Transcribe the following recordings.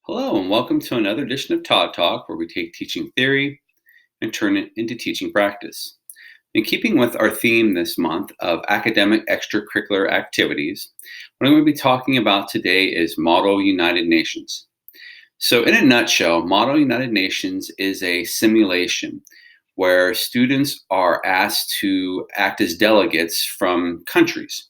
Hello, and welcome to another edition of Todd Talk, where we take teaching theory and turn it into teaching practice. In keeping with our theme this month of academic extracurricular activities, what I'm going to be talking about today is Model United Nations. So, in a nutshell, Model United Nations is a simulation where students are asked to act as delegates from countries.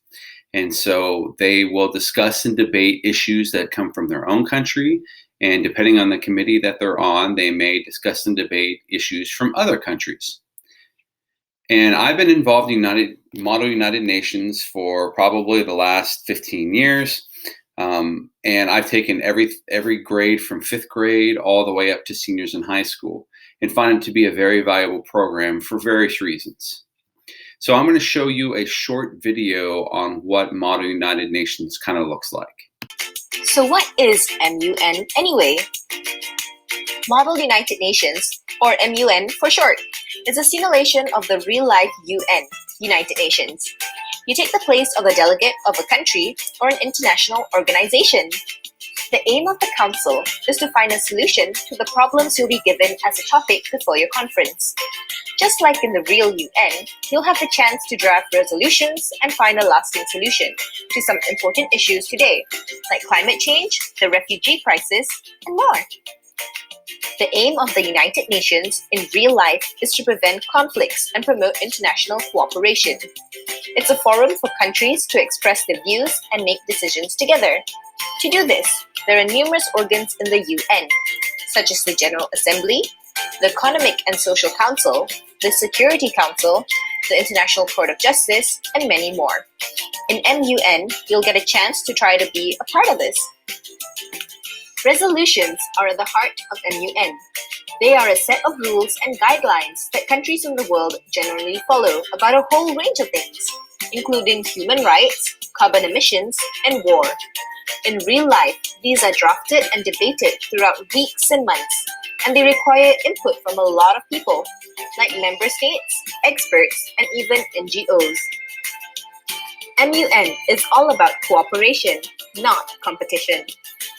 And so they will discuss and debate issues that come from their own country. And depending on the committee that they're on, they may discuss and debate issues from other countries. And I've been involved in Model United Nations for probably the last 15 years. And I've taken every grade from fifth grade all the way up to seniors in high school and find it to be a very valuable program for various reasons. So I'm going to show you a short video on what Model United Nations kind of looks like. So what is MUN anyway? Model United Nations, or MUN for short, is a simulation of the real-life UN, United Nations. You take the place of a delegate of a country or an international organization. The aim of the council is to find a solution to the problems you'll be given as a topic before your conference. Just like in the real UN, you'll have the chance to draft resolutions and find a lasting solution to some important issues today, like climate change, the refugee crisis, and more. The aim of the United Nations in real life is to prevent conflicts and promote international cooperation. It's a forum for countries to express their views and make decisions together. To do this, there are numerous organs in the UN, such as the General Assembly, the Economic and Social Council, the Security Council, the International Court of Justice, and many more. In MUN, you'll get a chance to try to be a part of this. Resolutions are at the heart of MUN. They are a set of rules and guidelines that countries in the world generally follow about a whole range of things, including human rights, carbon emissions, and war. In real life, these are drafted and debated throughout weeks and months, and they require input from a lot of people, like member states, experts, and even NGOs. MUN is all about cooperation, not competition.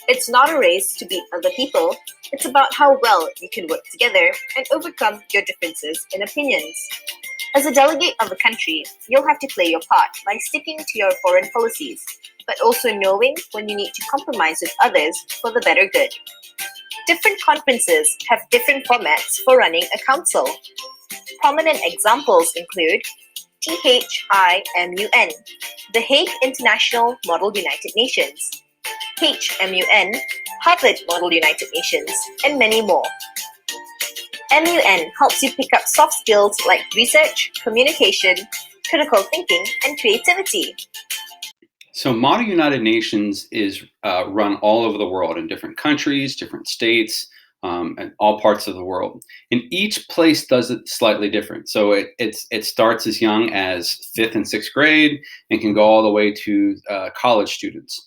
It's not a race to beat other people. It's about how well you can work together and overcome your differences in opinions. As a delegate of a country, you'll have to play your part by sticking to your foreign policies, but also knowing when you need to compromise with others for the better good. Different conferences have different formats for running a council. Prominent examples include THIMUN, the Hague International Model United Nations, HMUN, Harvard Model United Nations, and many more. MUN helps you pick up soft skills like research, communication, critical thinking, and creativity. So Model United Nations is run all over the world in different countries, different states, and all parts of the world. And each place does it slightly different. So it starts as young as 5th and 6th grade and can go all the way to college students.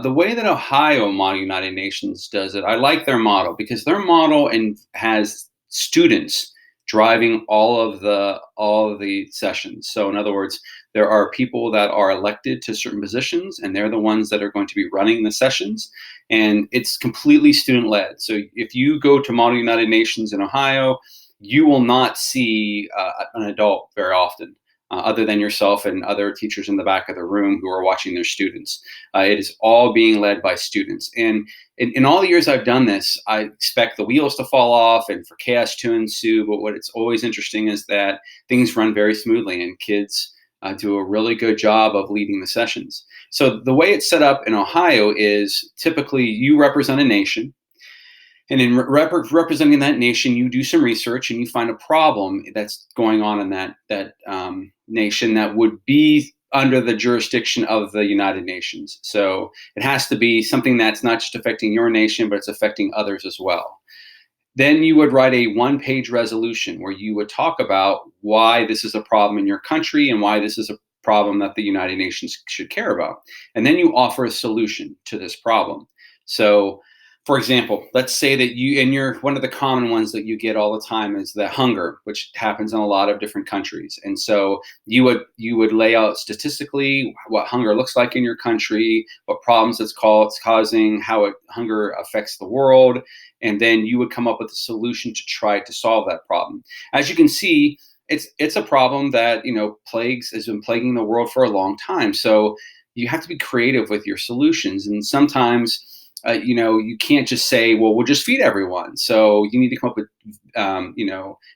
The way that Ohio Model United Nations does it, I like their model because their model has students driving all of the sessions. So in other words, there are people that are elected to certain positions, and they're the ones that are going to be running the sessions. And it's completely student-led. So if you go to Model United Nations in Ohio, you will not see an adult very often, other than yourself and other teachers in the back of the room who are watching their students. It is all being led by students. And in all the years I've done this, I expect the wheels to fall off and for chaos to ensue. But what's always interesting is that things run very smoothly and kids do a really good job of leading the sessions. So the way it's set up in Ohio is typically you represent a nation. And in representing that nation, you do some research and you find a problem that's going on in that nation that would be under the jurisdiction of the United Nations. So it has to be something that's not just affecting your nation, but it's affecting others as well. Then you would write a one-page resolution where you would talk about why this is a problem in your country and why this is a problem that the United Nations should care about. And then you offer a solution to this problem. So For example, let's say that one of the common ones that you get all the time is the hunger, which happens in a lot of different countries. And so you would lay out statistically what hunger looks like in your country, what problems it's causing, how hunger affects the world, and then you would come up with a solution to try to solve that problem. As you can see, it's a problem that has been plaguing the world for a long time. So you have to be creative with your solutions, and sometimes you can't just say, well, we'll just feed everyone. So you need to come up with,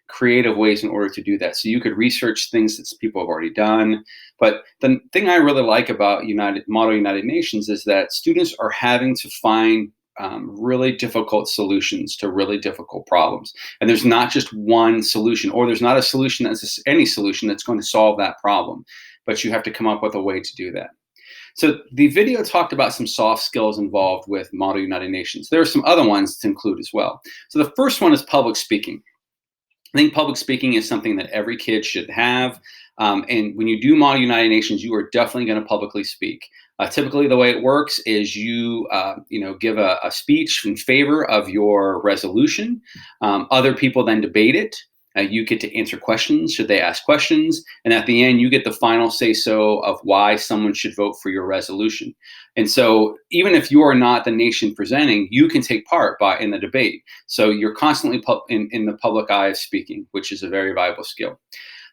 creative ways in order to do that. So you could research things that people have already done. But the thing I really like about Model United Nations is that students are having to find really difficult solutions to really difficult problems. And there's not just one solution, or there's not a solution any solution that's going to solve that problem. But you have to come up with a way to do that. So the video talked about some soft skills involved with Model United Nations. There are some other ones to include as well. So the first one is public speaking. I think public speaking is something that every kid should have. And when you do Model United Nations, you are definitely going to publicly speak. Typically, the way it works is you give a speech in favor of your resolution. Other people then debate it. You get to answer questions should they ask questions. And at the end, you get the final say-so of why someone should vote for your resolution. And so even if you are not the nation presenting, you can take part in the debate. So you're constantly in the public eye of speaking, which is a very valuable skill.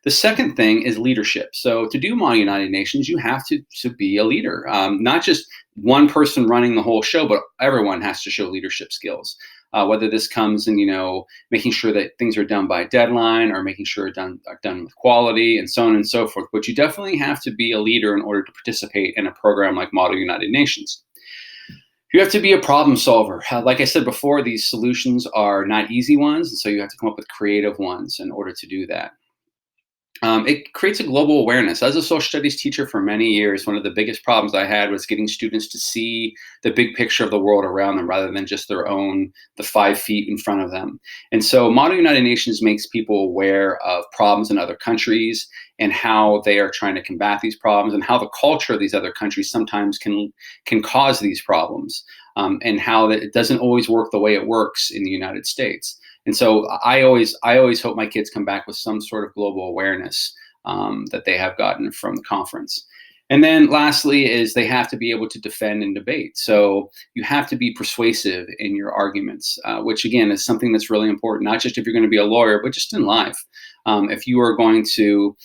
The second thing is leadership. So to do Model United Nations, you have to be a leader, not just one person running the whole show, but everyone has to show leadership skills. Whether this comes in, making sure that things are done by deadline, or making sure are done with quality, and so on and so forth. But you definitely have to be a leader in order to participate in a program like Model United Nations. You have to be a problem solver. Like I said before, these solutions are not easy ones, and so you have to come up with creative ones in order to do that. It creates a global awareness. As a social studies teacher for many years, one of the biggest problems I had was getting students to see the big picture of the world around them rather than just the 5 feet in front of them. And so Model United Nations makes people aware of problems in other countries and how they are trying to combat these problems, and how the culture of these other countries sometimes can cause these problems, and how that it doesn't always work the way it works in the United States. And so I always hope my kids come back with some sort of global awareness that they have gotten from the conference. And then lastly is they have to be able to defend and debate. So you have to be persuasive in your arguments, which again is something that's really important, not just if you're going to be a lawyer, but just in life. If you are going to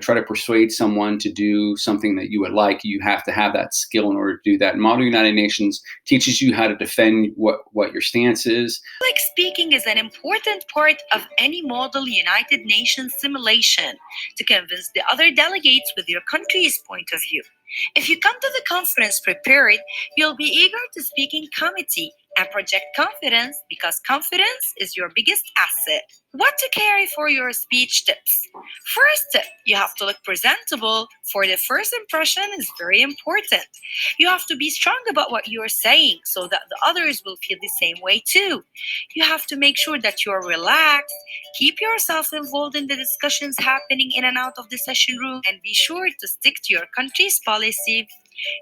try to persuade someone to do something that you would like, you have to have that skill in order to do that. And Model United Nations teaches you how to defend what your stance is. Public speaking is an important part of any Model United Nations simulation to convince the other delegates with your country's point of view. If you come to the conference prepared, you'll be eager to speak in committee and project confidence, because confidence is your biggest asset. What to carry for your speech tips? First tip, you have to look presentable, for the first impression is very important. You have to be strong about what you're saying so that the others will feel the same way too. You have to make sure that you're relaxed, keep yourself involved in the discussions happening in and out of the session room, and be sure to stick to your country's policy.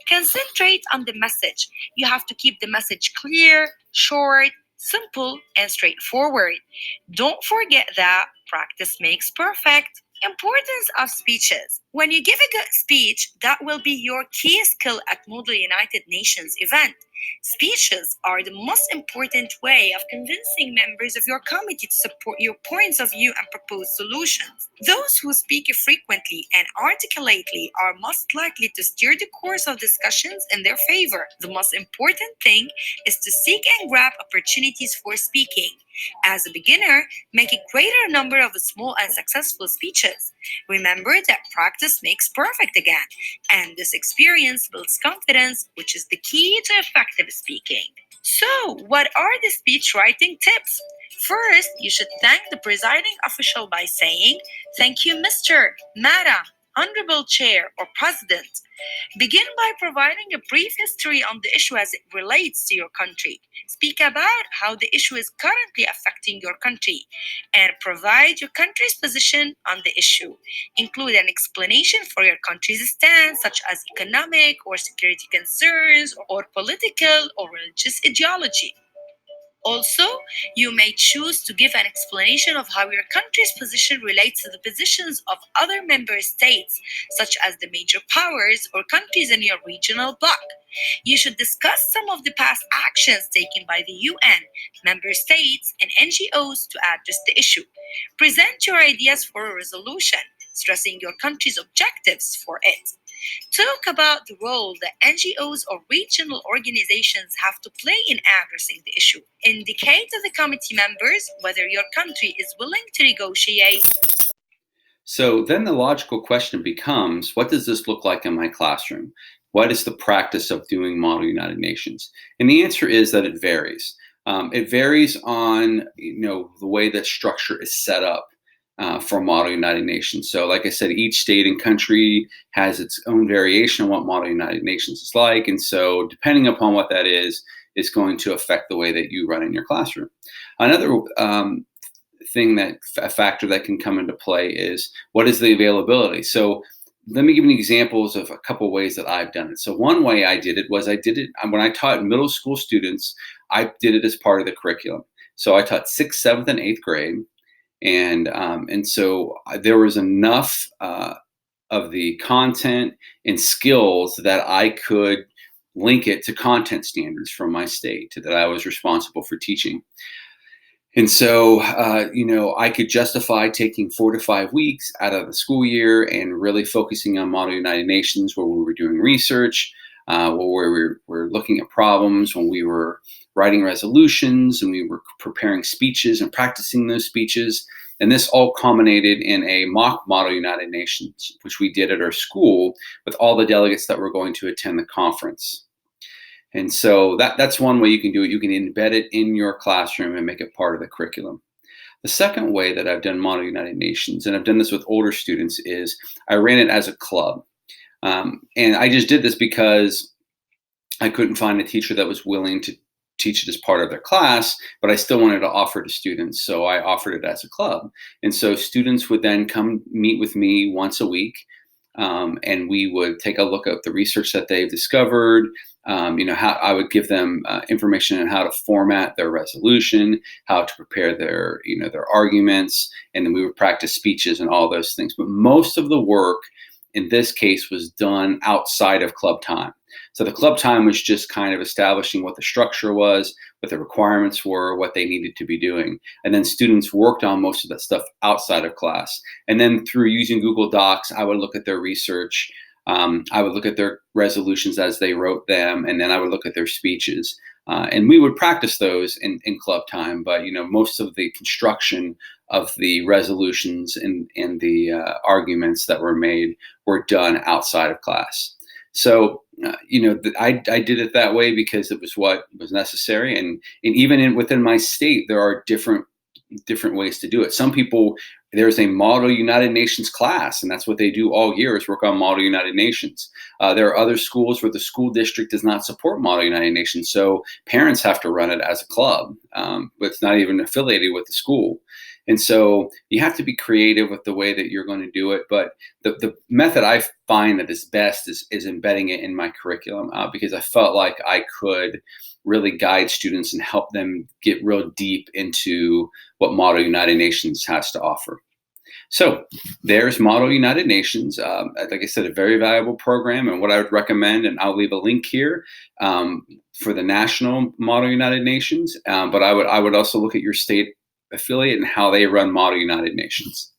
Concentrate on the message. You have to keep the message clear, short, simple, and straightforward. Don't forget that practice makes perfect. Importance of speeches. When you give a good speech, that will be your key skill at Model United Nations event. Speeches are the most important way of convincing members of your committee to support your points of view and propose solutions. Those who speak frequently and articulately are most likely to steer the course of discussions in their favor. The most important thing is to seek and grab opportunities for speaking. As a beginner, make a greater number of small and successful speeches. Remember that practice makes perfect again, and this experience builds confidence, which is the key to effective speaking. So, what are the speech writing tips? First, you should thank the presiding official by saying, "Thank you, Mr., Madam, Honorable Chair, or President." Begin by providing a brief history on the issue as it relates to your country. Speak about how the issue is currently affecting your country, and provide your country's position on the issue. Include an explanation for your country's stance, such as economic or security concerns, or political or religious ideology. Also, you may choose to give an explanation of how your country's position relates to the positions of other member states, such as the major powers or countries in your regional bloc. You should discuss some of the past actions taken by the UN, member states, and NGOs to address the issue. Present your ideas for a resolution, stressing your country's objectives for it. Talk about the role that NGOs or regional organizations have to play in addressing the issue. Indicate to the committee members whether your country is willing to negotiate. So then the logical question becomes, what does this look like in my classroom? What is the practice of doing Model United Nations? And the answer is that it varies. It varies on the way that structure is set up for Model United Nations. So like I said, each state and country has its own variation on what Model United Nations is like. And so depending upon what that is going to affect the way that you run in your classroom. Another a factor that can come into play is what is the availability. So let me give you examples of a couple ways that I've done it. So one way I did it when I taught middle school students. I did it as part of the curriculum. So I taught 6th, 7th, and 8th grade, and so there was enough of the content and skills that I could link it to content standards from my state that I was responsible for teaching. And so, I could justify taking 4 to 5 weeks out of the school year and really focusing on Model United Nations, where we were doing research, where we were looking at problems, when we were writing resolutions, and we were preparing speeches and practicing those speeches. And this all culminated in a mock Model United Nations, which we did at our school with all the delegates that were going to attend the conference. And so that's one way you can do it. You can embed it in your classroom and make it part of the curriculum. The second way that I've done Model United Nations, and I've done this with older students, is I ran it as a club. And I just did this because I couldn't find a teacher that was willing to teach it as part of their class, but I still wanted to offer to students. So I offered it as a club. And so students would then come meet with me once a week. And we would take a look at the research that they've discovered. How I would give them information on how to format their resolution, how to prepare their arguments, and then we would practice speeches and all those things. But most of the work in this case was done outside of club time. So the club time was just kind of establishing what the structure was, what the requirements were, what they needed to be doing. And then students worked on most of that stuff outside of class. And then through using Google Docs, I would look at their research. I would look at their resolutions as they wrote them, and then I would look at their speeches. And we would practice those in club time. But, most of the construction of the resolutions and the arguments that were made were done outside of class. So, I did it that way because it was what was necessary. And even within my state, there are different ways to do it. Some people, there's a Model United Nations class, and that's what they do all year is work on Model United Nations. There are other schools where the school district does not support Model United Nations, so parents have to run it as a club, but it's not even affiliated with the school. And so you have to be creative with the way that you're going to do it. But the method I find that is best is embedding it in my curriculum because I felt like I could really guide students and help them get real deep into what Model United Nations has to offer. So there's Model United Nations. Like I said, a very valuable program, and what I would recommend, and I'll leave a link here for the national Model United Nations. But I would also look at your state affiliate and how they run Model United Nations.